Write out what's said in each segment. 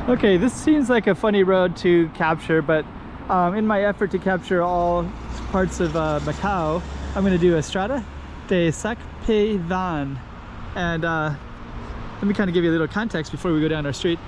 Okay, this seems like a funny road to capture, but in my effort to capture all parts of Macau, I'm going to do Estrada de Seac. And let me kind of give you a little context before we go down our street.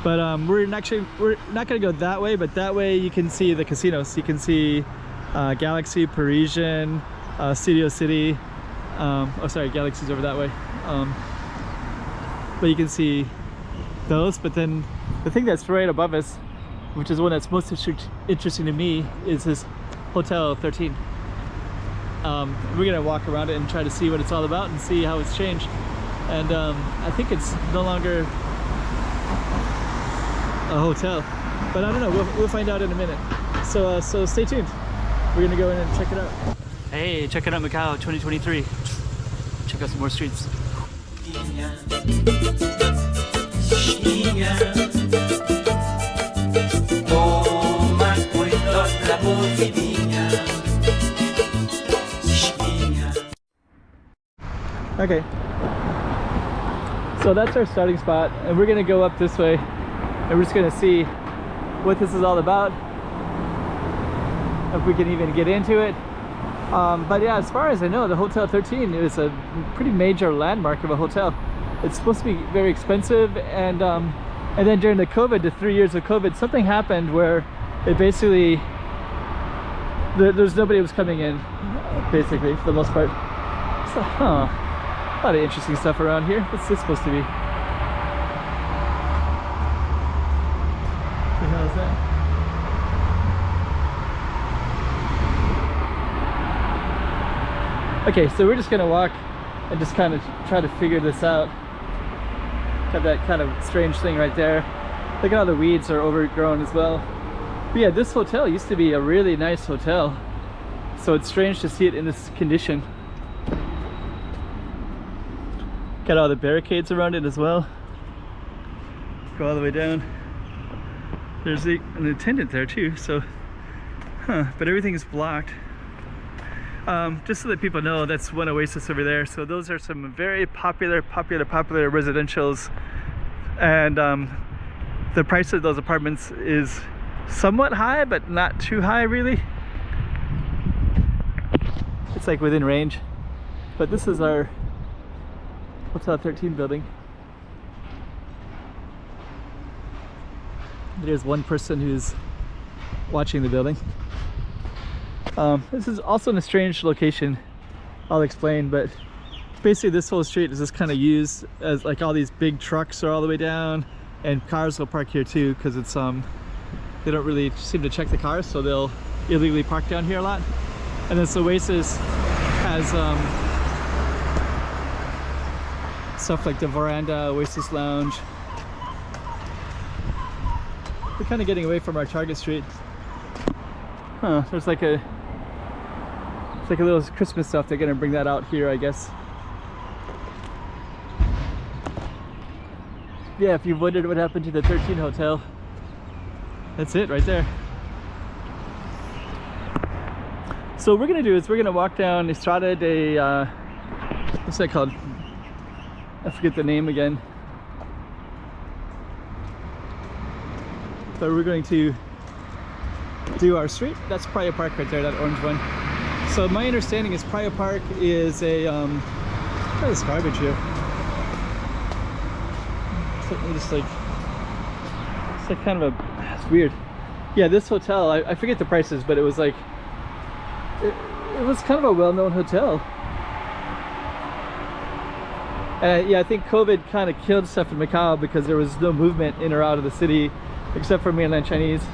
But we're not going to go that way, but that way you can see the casinos. You can see Galaxy, Parisian, Studio City. Oh, sorry, Galaxy's over that way. But you can see those. But then the thing that's right above us, which is one that's most interesting to me, is this Hotel 13. We're gonna walk around it and try to see what it's all about and see how it's changed. And I think it's no longer a hotel, but I don't know. We'll find out in a minute. So stay tuned. We're gonna go in and check it out. Hey, check it out, Macau 2023. Check out some more streets. Okay, so that's our starting spot, and we're gonna go up this way, and we're just gonna see what this is all about, if we can even get into it. But yeah, as far as I know, the Hotel 13 is a pretty major landmark of a hotel. It's supposed to be very expensive, and then during the COVID, the 3 years of COVID, something happened where it basically there's nobody who was coming in, basically, for the most part. So, a lot of interesting stuff around here. What's this supposed to be? What the hell is that? Okay, so we're just gonna walk and just kind of try to figure this out. Got that kind of strange thing right there. Look at how the weeds are overgrown as well. But yeah, this hotel used to be a really nice hotel, so it's strange to see it in this condition. Got all the barricades around it as well. Go all the way down. There's an attendant there too, so but everything is blocked. Just so that people know, that's one Oasis over there. So those are some very popular residentials, and the price of those apartments is somewhat high, but not too high really. It's like within range. But this is our Hotel 13 building. There's one person who's watching the building. This is also in a strange location, I'll explain, but basically this whole street is just kind of used as like all these big trucks are all the way down, and cars will park here too, because it's they don't really seem to check the cars, so they'll illegally park down here a lot. And this Oasis has stuff like the veranda, Oasis lounge. We're kind of getting away from our target street. There's like it's like a little Christmas stuff. They're gonna bring that out here, I guess. Yeah, if you've wondered what happened to the 13 Hotel, that's it right there. So what we're gonna do is we're gonna walk down Estrada de what's that called? I forget the name again. But we're going to do our street. That's Praia Park right there, that orange one. So my understanding is Praia Park is a look at this garbage here. It's like kind of it's weird. Yeah, this hotel, I forget the prices, but it was like it was kind of a well-known hotel. And yeah, I think COVID kind of killed stuff in Macau because there was no movement in or out of the city, except for mainland Chinese.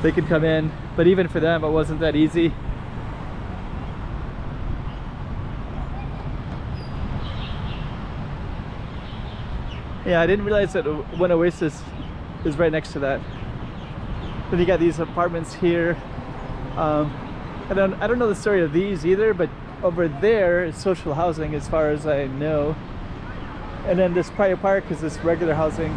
They could come in, but even for them, it wasn't that easy. Yeah, I didn't realize that one Oasis is right next to that. Then you got these apartments here. I don't know the story of these either, but over there is social housing as far as I know. And then this Praia Park is this regular housing.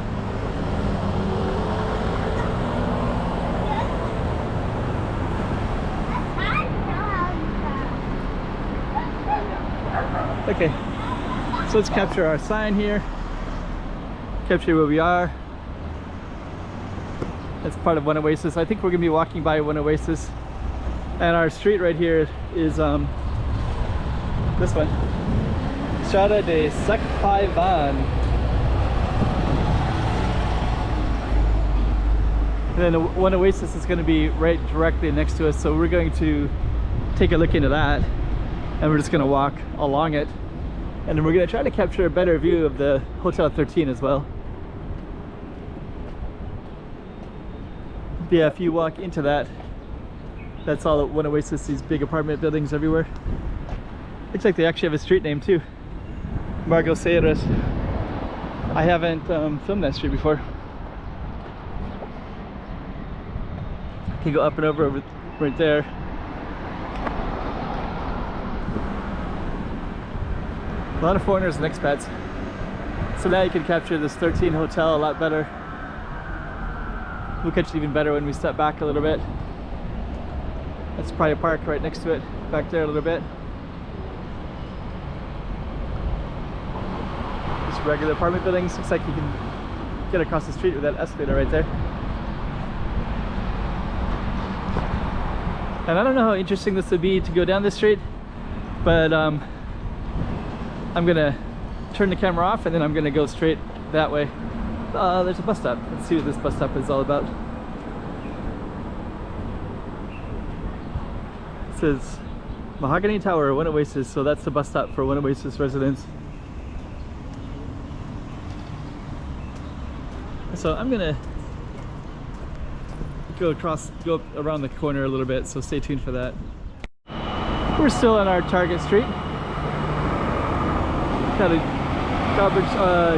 Okay, so let's capture our sign here. Capture where we are. That's part of one Oasis. I think we're gonna be walking by one Oasis, and our street right here is this one, Estrada de Seac. And then one Oasis is going to be right directly next to us, so we're going to take a look into that, and we're just going to walk along it, and then we're going to try to capture a better view of the Hotel 13 as well. But yeah, if you walk into that, that's all at one Oasis, these big apartment buildings everywhere. Looks like they actually have a street name too, Margot Seiras. I haven't filmed that street before. You go up and over right there. A lot of foreigners and expats. So now you can capture this 13 hotel a lot better. We'll catch it even better when we step back a little bit. That's probably a park right next to it, back there a little bit. Just regular apartment buildings. Looks like you can get across the street with that escalator right there. And I don't know how interesting this would be to go down this street, but I'm gonna turn the camera off and then I'm gonna go straight that way. There's a bus stop. Let's see what this bus stop is all about. It says Mahogany Tower, one Oasis, so that's the bus stop for one Oasis residents. So I'm gonna go up around the corner a little bit, so stay tuned for that. We're still on our target street. Got a garbage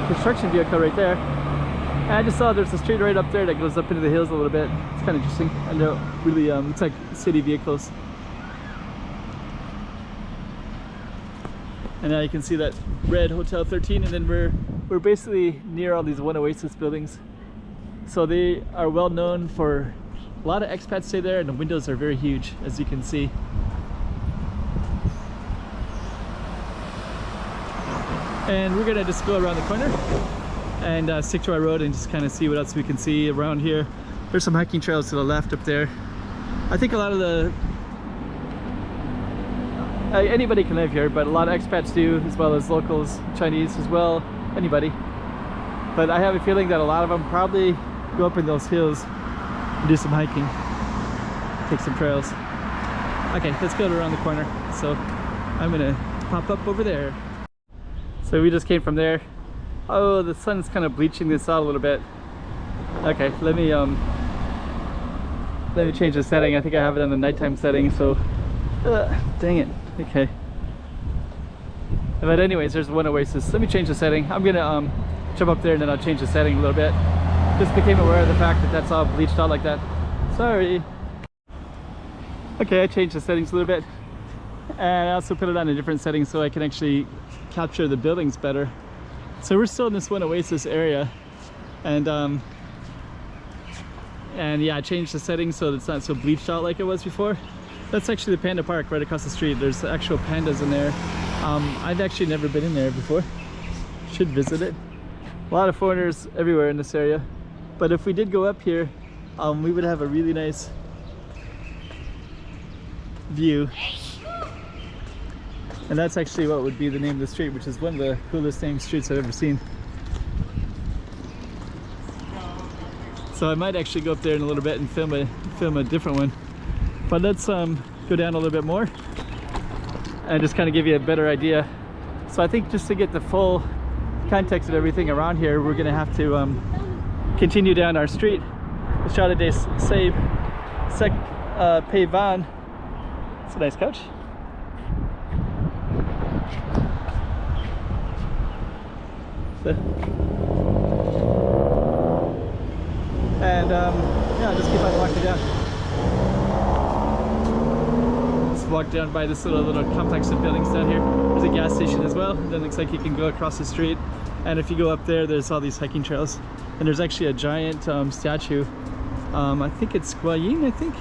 construction vehicle right there. And I just saw there's a street right up there that goes up into the hills a little bit. It's kind of interesting. I know, really, it's like city vehicles. And now you can see that red Hotel 13, and then we're basically near all these one Oasis buildings. So they are well known for, a lot of expats stay there, and the windows are very huge, as you can see. And we're gonna just go around the corner and stick to our road and just kind of see what else we can see around here. There's some hiking trails to the left up there. I think a lot of the anybody can live here, but a lot of expats do, as well as locals, Chinese as well, anybody. But I have a feeling that a lot of them probably go up in those hills and do some hiking, take some trails. Okay, let's go around the corner. So I'm gonna pop up over there. So we just came from there. Oh, the sun's kind of bleaching this out a little bit. Okay, let me change the setting. I think I have it on the nighttime setting, so dang it. Okay, but anyways, there's one Oasis. Let me change the setting. I'm gonna jump up there and then I'll change the setting a little bit. Just became aware of the fact that that's all bleached out like that. Sorry. Okay, I changed the settings a little bit, and I also put it on a different setting so I can actually capture the buildings better. So we're still in this one Oasis area, and yeah, I changed the settings so that it's not so bleached out like it was before. That's actually the Panda Park right across the street. There's actual pandas in there. I've actually never been in there before. Should visit it. A lot of foreigners everywhere in this area. But if we did go up here, we would have a really nice view. And that's actually what would be the name of the street, which is one of the coolest named streets I've ever seen. So I might actually go up there in a little bit and film a different one. But let's go down a little bit more and just kind of give you a better idea. So I think just to get the full context of everything around here, we're gonna have to continue down our street. Estrada de Seac. It's a nice couch. And yeah, just keep on walking down. Just walk down by this little complex of buildings down here. There's a gas station as well. Then looks like you can go across the street. And if you go up there, there's all these hiking trails. And there's actually a giant statue. I think it's Guanyin, I think.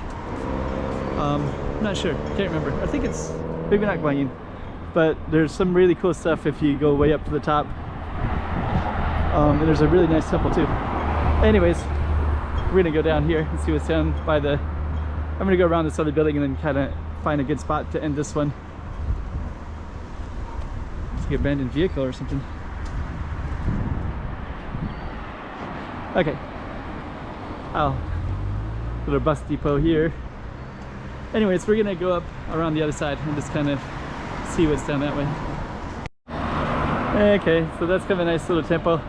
I'm not sure, can't remember. I think it's, maybe not Guanyin. But there's some really cool stuff if you go way up to the top. And there's a really nice temple too. Anyways, we're gonna go down here and see what's down by the, I'm gonna go around this other building and then kind of find a good spot to end this one. It's like an abandoned vehicle or something. Okay. Oh, little bus depot here. Anyways, we're gonna go up around the other side and just kind of see what's down that way. Okay, so that's kind of a nice little temple.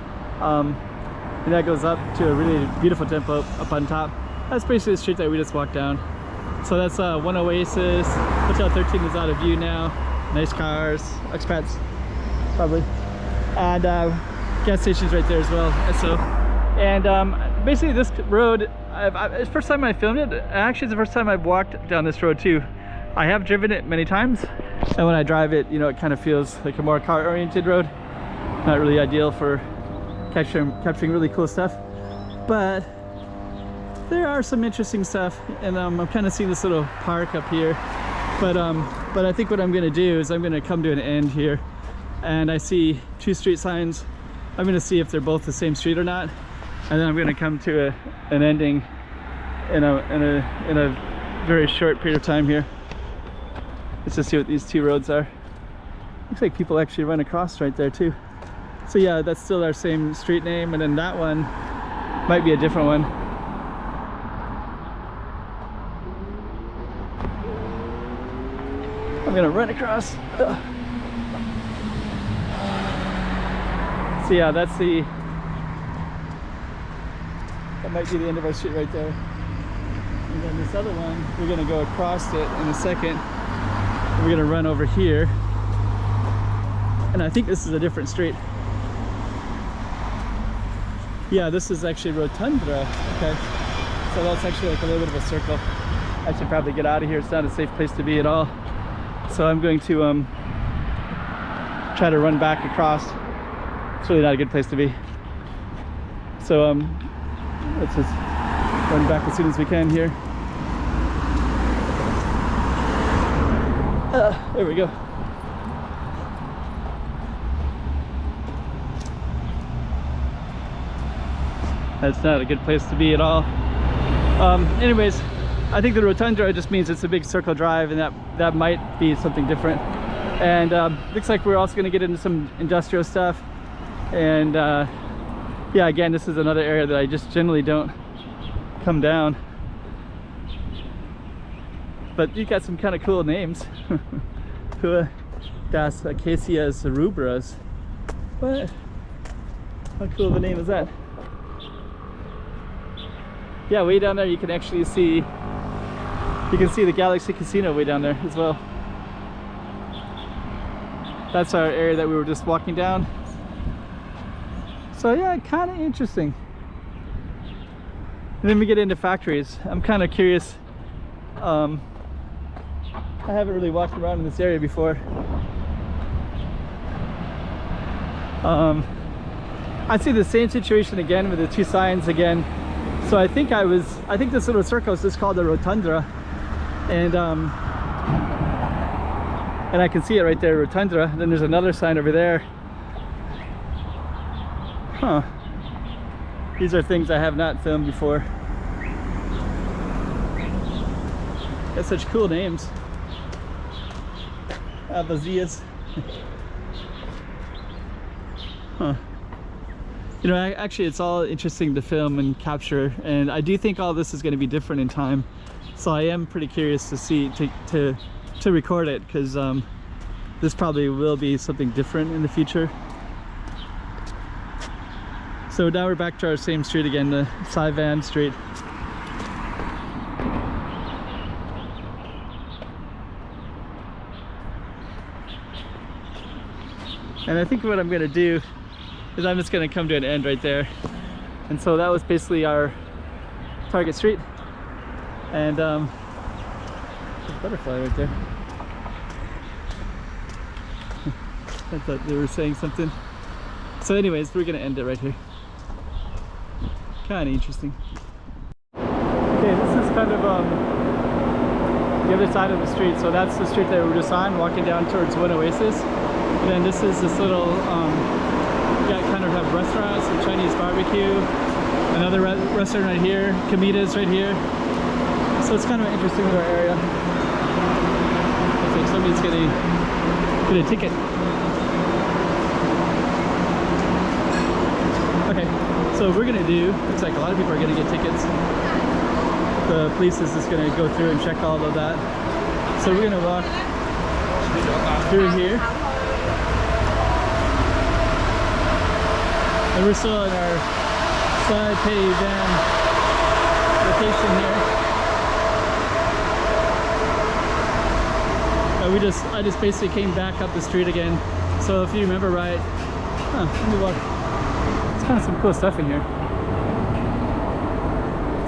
And that goes up to a really beautiful temple up on top. That's basically the street that we just walked down. So that's one Oasis. Hotel 13 is out of view now. Nice cars, expats probably. And gas station's right there as well, so. And basically this road, it's the first time I filmed it. Actually, it's the first time I've walked down this road too. I have driven it many times, and when I drive it, you know, it kind of feels like a more car-oriented road. Not really ideal for capturing really cool stuff, but there are some interesting stuff. And I'm kind of seeing this little park up here, but I think what I'm going to do is I'm going to come to an end here, and I see two street signs. I'm going to see if they're both the same street or not, and then I'm going to come to an ending in a very short period of time here. Let's just see what these two roads are. Looks like people actually run across right there too. So yeah, that's still our same street name, and then that one might be a different one. I'm gonna run across. Ugh. So yeah, that might be the end of our street right there. And then this other one, we're gonna go across it in a second. We're gonna run over here, and I think this is a different street. Yeah, this is actually Rotundra. Okay, so that's actually like a little bit of a circle. I should probably get out of here. It's not a safe place to be at all. So I'm going to try to run back across. It's really not a good place to be. So let's just run back as soon as we can here. There we go. That's not a good place to be at all. Anyways, I think the Rotundra just means it's a big circle drive, and that might be something different. And looks like we're also going to get into some industrial stuff. And yeah, again, this is another area that I just generally don't come down. But you got some kind of cool names. Rua das Acacias Rubras. What? How cool of a name is that? Yeah, way down there you can actually see, you can see the Galaxy Casino way down there as well. That's our area that we were just walking down. So yeah, kind of interesting. And then we get into factories. I'm kind of curious. I haven't really walked around in this area before. I see the same situation again with the two signs again. So I think this little circle is just called the Rotundra, and I can see it right there, Rotundra. Then there's another sign over there. Huh. These are things I have not filmed before. Got such cool names. Abazias. Huh. You know, actually it's all interesting to film and capture, and I do think all this is going to be different in time. So I am pretty curious to see, to record it, because this probably will be something different in the future. So now we're back to our same street again, the Saivan Street. And I think what I'm going to do is I'm just going to come to an end right there. And so that was basically our target street. And there's a butterfly right there. I thought they were saying something. So anyways, we're going to end it right here. Kind of interesting. Okay, this is kind of the other side of the street. So that's the street that we were just on, walking down towards One Oasis. And then this is this little, yeah, kind of have restaurants, some Chinese barbecue, Another restaurant right here, Comidas right here. So it's kind of an interesting little area. Looks like somebody's gonna get a ticket. Okay, so what we're gonna do, looks like a lot of people are gonna get tickets. The police is just gonna go through and check all of that. So we're gonna walk through here. And we're still in our side pay van location here. I just basically came back up the street again. So if you remember right, let me walk. It's kind of some cool stuff in here.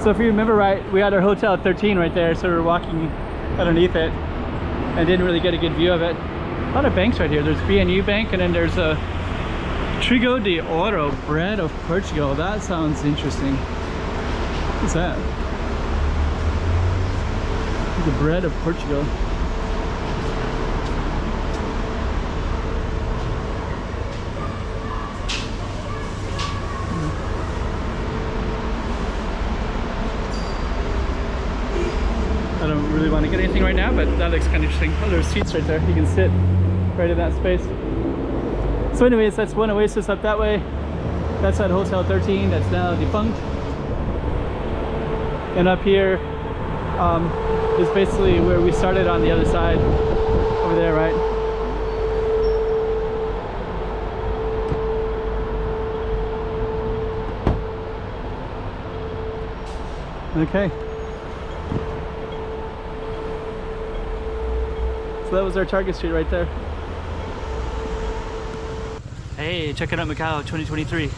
So if you remember right, we had our Hotel 13 right there, so we were walking underneath it and didn't really get a good view of it. A lot of banks right here. There's BNU Bank, and then there's a Trigo de Ouro, bread of Portugal. That sounds interesting. What's that? The bread of Portugal. I don't really want to get anything right now, but that looks kind of interesting. Oh, there's seats right there. You can sit right in that space. So anyways, that's one Oasis up that way. That's at Hotel 13, that's now defunct. And up here is basically where we started on the other side, over there, right? Okay. So that was our Target Street right there. Hey, check it out, Macau 2023.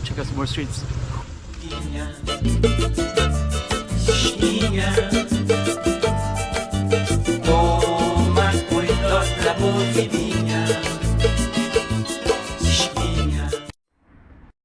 Check out some more streets.